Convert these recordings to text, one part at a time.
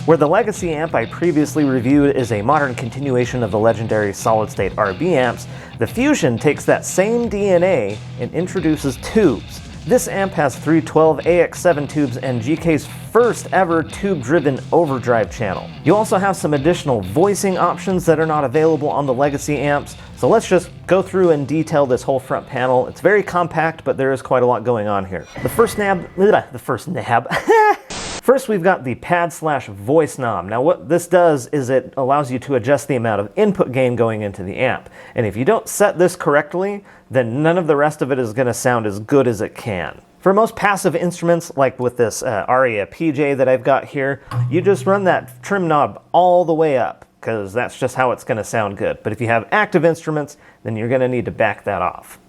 Where the legacy amp I previously reviewed is a modern continuation of the legendary solid-state RB amps, the Fusion takes that same DNA and introduces tubes. This amp has 3 12AX7 tubes and GK's first ever tube-driven overdrive channel. You also have some additional voicing options that are not available on the legacy amps, so let's just go through and detail this whole front panel. It's very compact, but there is quite a lot going on here. First, we've got the pad/voice knob. Now what this does is it allows you to adjust the amount of input gain going into the amp. And if you don't set this correctly, then none of the rest of it is going to sound as good as it can. For most passive instruments, like with this Aria PJ that I've got here, you just run that trim knob all the way up, because that's just how it's going to sound good. But if you have active instruments, then you're going to need to back that off.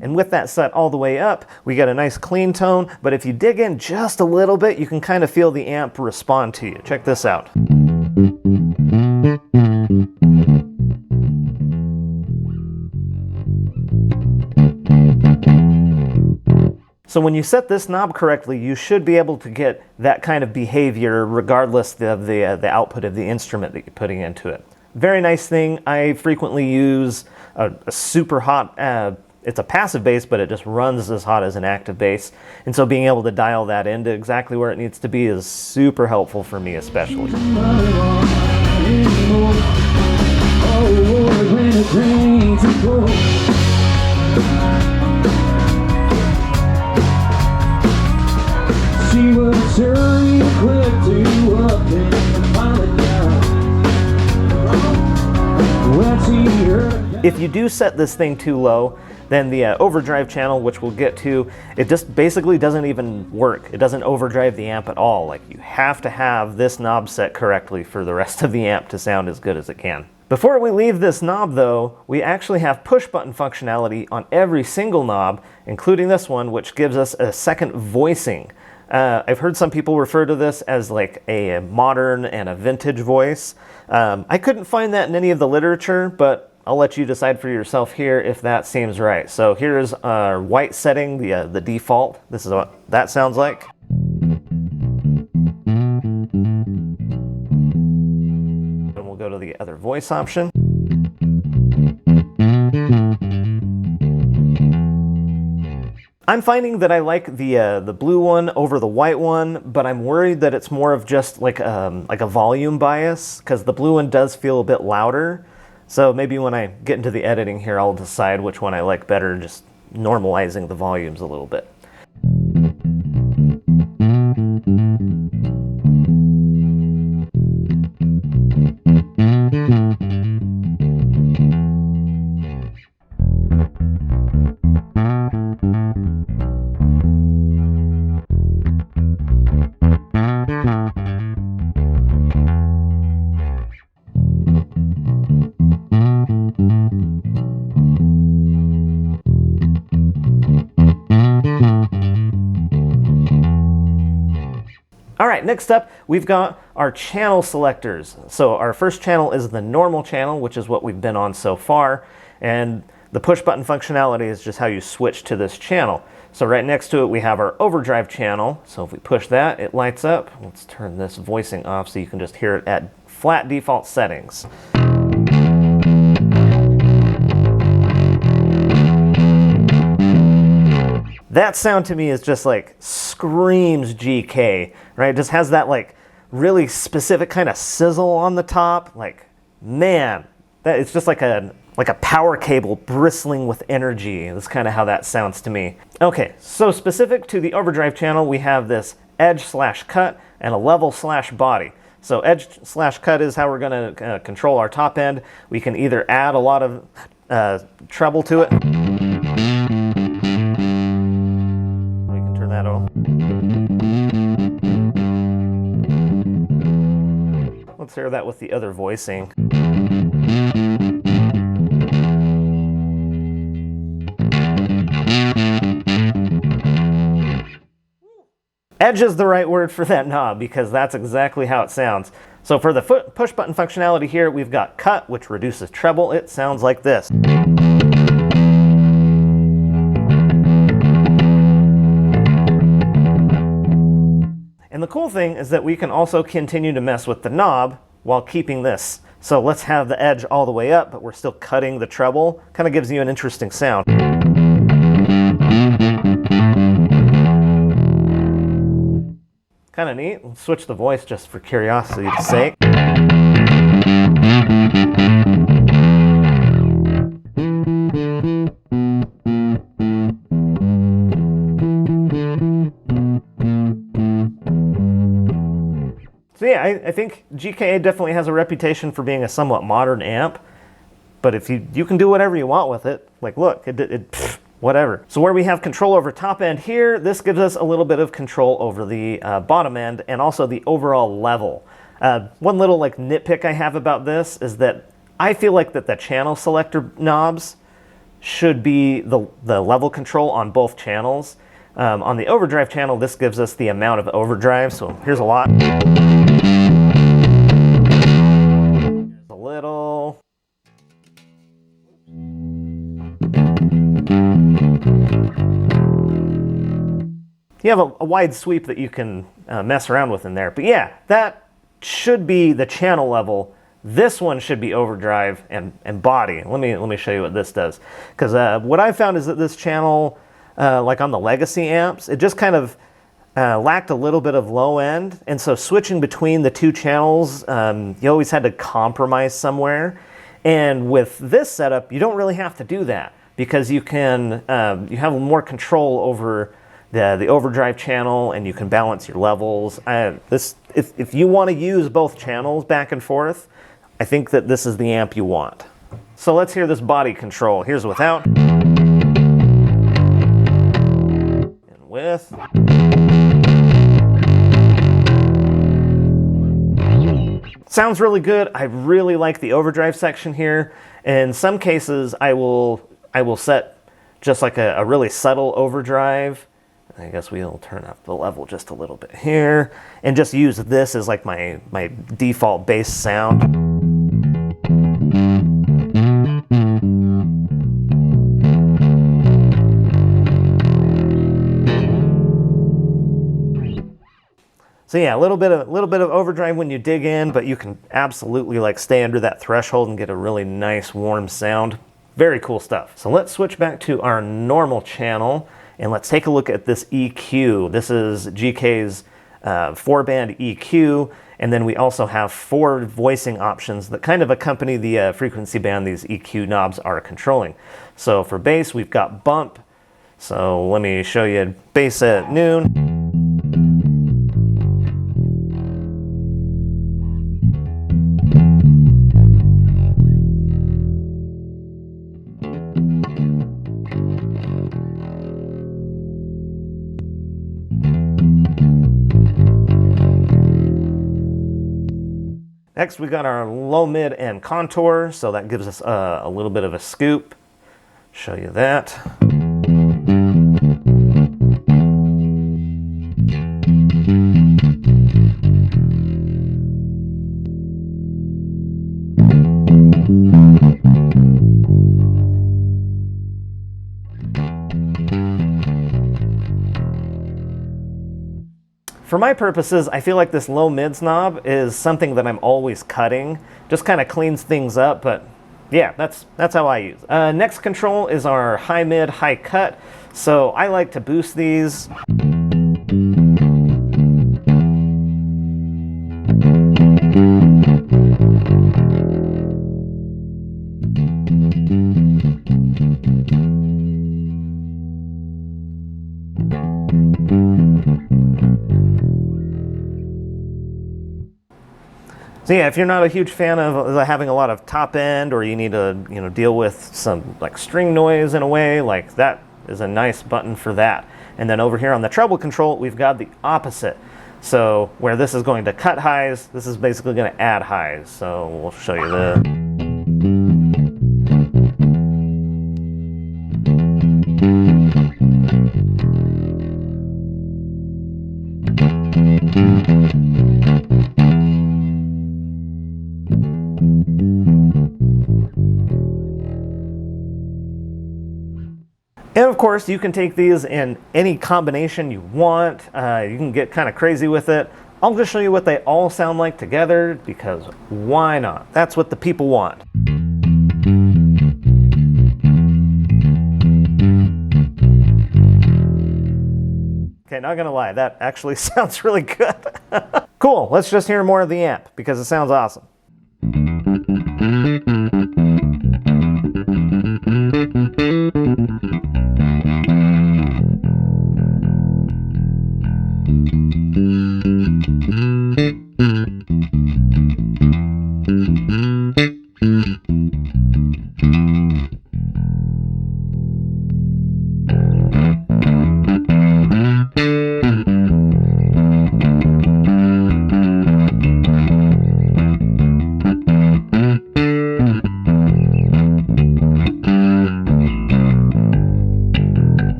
And with that set all the way up, we get a nice clean tone, but if you dig in just a little bit, you can kind of feel the amp respond to you. Check this out. So when you set this knob correctly, you should be able to get that kind of behavior regardless of the output of the instrument that you're putting into it. Very nice thing. I frequently use a super hot it's a passive bass, but it just runs as hot as an active bass. And so being able to dial that into exactly where it needs to be is super helpful for me especially. If you do set this thing too low, then the overdrive channel, which we'll get to, it just basically doesn't even work. It doesn't overdrive the amp at all. Like, you have to have this knob set correctly for the rest of the amp to sound as good as it can. Before we leave this knob though, we actually have push button functionality on every single knob, including this one, which gives us a second voicing. I've heard some people refer to this as like a modern and a vintage voice. I couldn't find that in any of the literature, but I'll let you decide for yourself here if that seems right. So here's our white setting, the default. This is what that sounds like. And we'll go to the other voice option. I'm finding that I like the blue one over the white one, but I'm worried that it's more of just like a volume bias, because the blue one does feel a bit louder. So maybe when I get into the editing here, I'll decide which one I like better, just normalizing the volumes a little bit. Alright, next up we've got our channel selectors. So our first channel is the normal channel, which is what we've been on so far, and the push button functionality is just how you switch to this channel. So right next to it we have our overdrive channel, so if we push that, it lights up. Let's turn this voicing off so you can just hear it at flat default settings. That sound to me is just like screams GK, right? It just has that like really specific kind of sizzle on the top. Like, man, that it's just like a power cable bristling with energy. That's kind of how that sounds to me. Okay, so specific to the overdrive channel, we have this edge/cut and a level/body. So edge/cut is how we're going to control our top end. We can either add a lot of treble to it. Let's hear that with the other voicing. Edge is the right word for that knob because that's exactly how it sounds. So for the push button functionality here, we've got cut, which reduces treble. It sounds like this. cool thing is that we can also continue to mess with the knob while keeping this. So let's have the edge all the way up, but we're still cutting the treble. Kind of gives you an interesting sound. Kind of neat. Let's switch the voice just for curiosity's sake. So yeah, I think GKA definitely has a reputation for being a somewhat modern amp, but if you can do whatever you want with it. Like, look, whatever. So where we have control over top end here, this gives us a little bit of control over the bottom end and also the overall level. One little like nitpick I have about this is that I feel like that the channel selector knobs should be the level control on both channels. On the overdrive channel, this gives us the amount of overdrive, so here's a lot. Here's a little. You have a wide sweep that you can mess around with in there. But yeah, that should be the channel level. This one should be overdrive and body. Let me show you what this does. Because what I found is that this channel, like on the legacy amps, it just kind of lacked a little bit of low end. And so switching between the two channels, you always had to compromise somewhere. And with this setup, you don't really have to do that, because you can you have more control over the overdrive channel, and you can balance your levels. If you want to use both channels back and forth, I think that this is the amp you want. So let's hear this body control. Here's without. And with. Sounds really good. I really like the overdrive section here. In some cases, I will set just like a really subtle overdrive. I guess we'll turn up the level just a little bit here and just use this as like my default bass sound. So yeah, a little bit of overdrive when you dig in, but you can absolutely like stay under that threshold and get a really nice warm sound. Very cool stuff. So let's switch back to our normal channel. And let's take a look at this EQ. This is GK's 4-band EQ, and then we also have 4 voicing options that kind of accompany the frequency band these EQ knobs are controlling. So for bass, we've got bump. So let me show you bass at noon. Next, we got our low, mid, and contour, so that gives us a little bit of a scoop. Show you that. For my purposes, I feel like this low mids knob is something that I'm always cutting. Just kind of cleans things up, but yeah, that's how I use it. Next control is our high mid, high cut. So I like to boost these. So yeah, if you're not a huge fan of having a lot of top end, or you need to deal with some like string noise in a way, like that is a nice button for that. And then over here on the treble control, we've got the opposite. So where this is going to cut highs, this is basically going to add highs. So we'll show you the. And of Of course, you can take these in any combination you want. You can get kind of crazy with it. I'll just show you what they all sound like together, because why not? That's what the people want. Okay, not gonna lie, that actually sounds really good. Cool, let's just hear more of the amp, because it sounds awesome.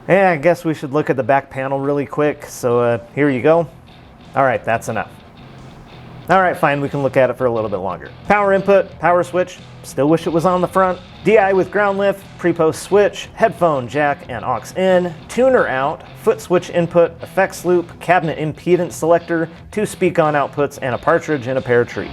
Yeah, I guess we should look at the back panel really quick. So here you go. All right, that's enough. All right, fine, we can look at it for a little bit longer. Power input, power switch, still wish it was on the front. DI with ground lift, pre-post switch, headphone jack and aux in, tuner out, foot switch input, effects loop, cabinet impedance selector, 2 speak-on outputs, and a partridge in a pear tree.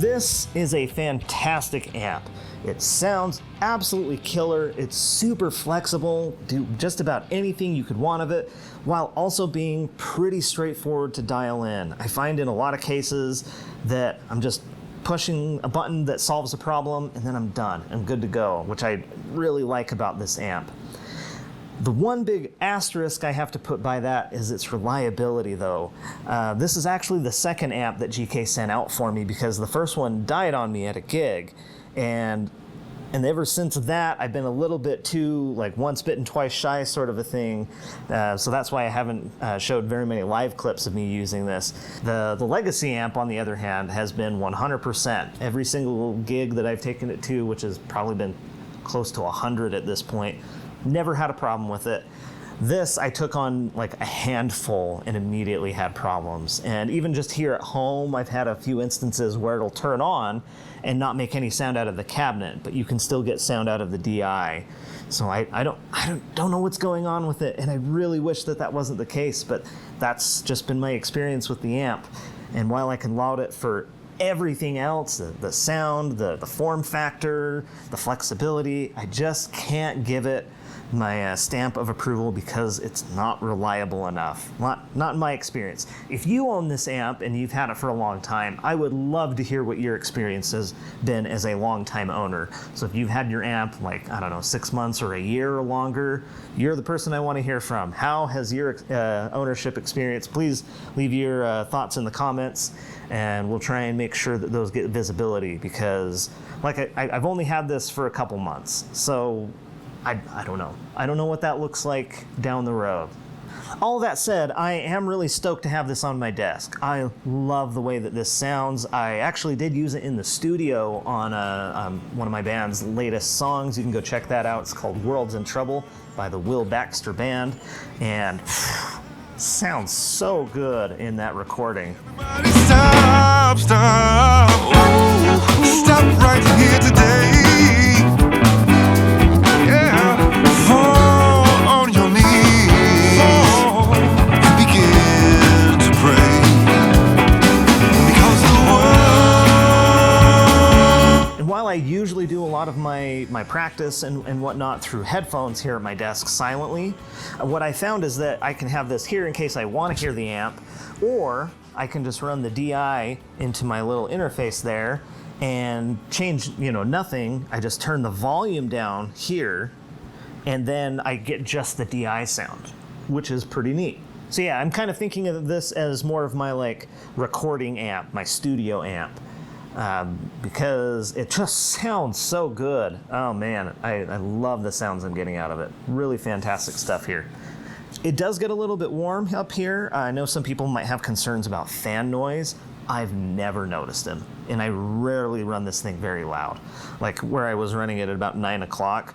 This is a fantastic amp. It sounds absolutely killer. It's super flexible, do just about anything you could want of it, while also being pretty straightforward to dial in. I find in a lot of cases that I'm just pushing a button that solves a problem and then I'm done. I'm good to go, which I really like about this amp. The one big asterisk I have to put by that is its reliability, though. This is actually the second amp that GK sent out for me, because the first one died on me at a gig, and ever since that I've been a little bit too like once bitten twice shy sort of a thing. So that's why I haven't showed very many live clips of me using this. The Legacy amp, on the other hand, has been 100%. Every single gig that I've taken it to, which has probably been close to 100 at this point, never had a problem with it. This I took on like a handful and immediately had problems. And even just here at home, I've had a few instances where it'll turn on and not make any sound out of the cabinet, but you can still get sound out of the DI. So I don't know what's going on with it, and I really wish that that wasn't the case, but that's just been my experience with the amp. And while I can laud it for everything else, the sound, the form factor, the flexibility, I just can't give it my stamp of approval because it's not reliable enough. Not in my experience. If you own this amp and you've had it for a long time, I would love to hear what your experience has been as a long-time owner. So if you've had your amp like, I don't know, 6 months or a year or longer, you're the person I want to hear from. How has your ownership experience? Please leave your thoughts in the comments, and we'll try and make sure that those get visibility, because like I've only had this for a couple months, so I don't know. I don't know what that looks like down the road. All that said, I am really stoked to have this on my desk. I love the way that this sounds. I actually did use it in the studio on one of my band's latest songs. You can go check that out. It's called World's in Trouble by the Will Baxter Band, and sounds so good in that recording. Stop, stop, oh, stop right here today. while I usually do a lot of my practice and whatnot through headphones here at my desk silently, what I found is that I can have this here in case I want to hear the amp, or I can just run the DI into my little interface there and change, nothing. I just turn the volume down here, and then I get just the DI sound, which is pretty neat. So yeah, I'm kind of thinking of this as more of my like recording amp, my studio amp, because it just sounds so good. Oh man, I love the sounds I'm getting out of it. Really fantastic stuff here. It does get a little bit warm up here. I know some people might have concerns about fan noise. I've never noticed them, and I rarely run this thing very loud. Like where I was running it at about 9 o'clock,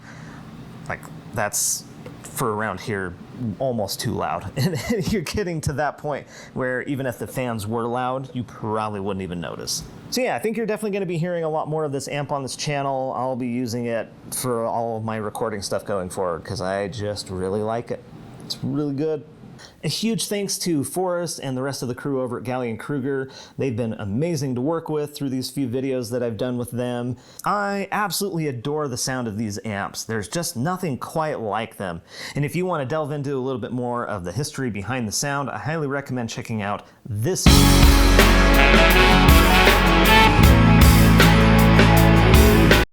like that's for around here almost too loud. And you're getting to that point where even if the fans were loud, you probably wouldn't even notice. So yeah, I think you're definitely going to be hearing a lot more of this amp on this channel. I'll be using it for all of my recording stuff going forward because I just really like it. It's really good. A huge thanks to Forrest and the rest of the crew over at Gallien-Kreuger. They've been amazing to work with through these few videos that I've done with them. I absolutely adore the sound of these amps. There's just nothing quite like them. And if you want to delve into a little bit more of the history behind the sound, I highly recommend checking out this video.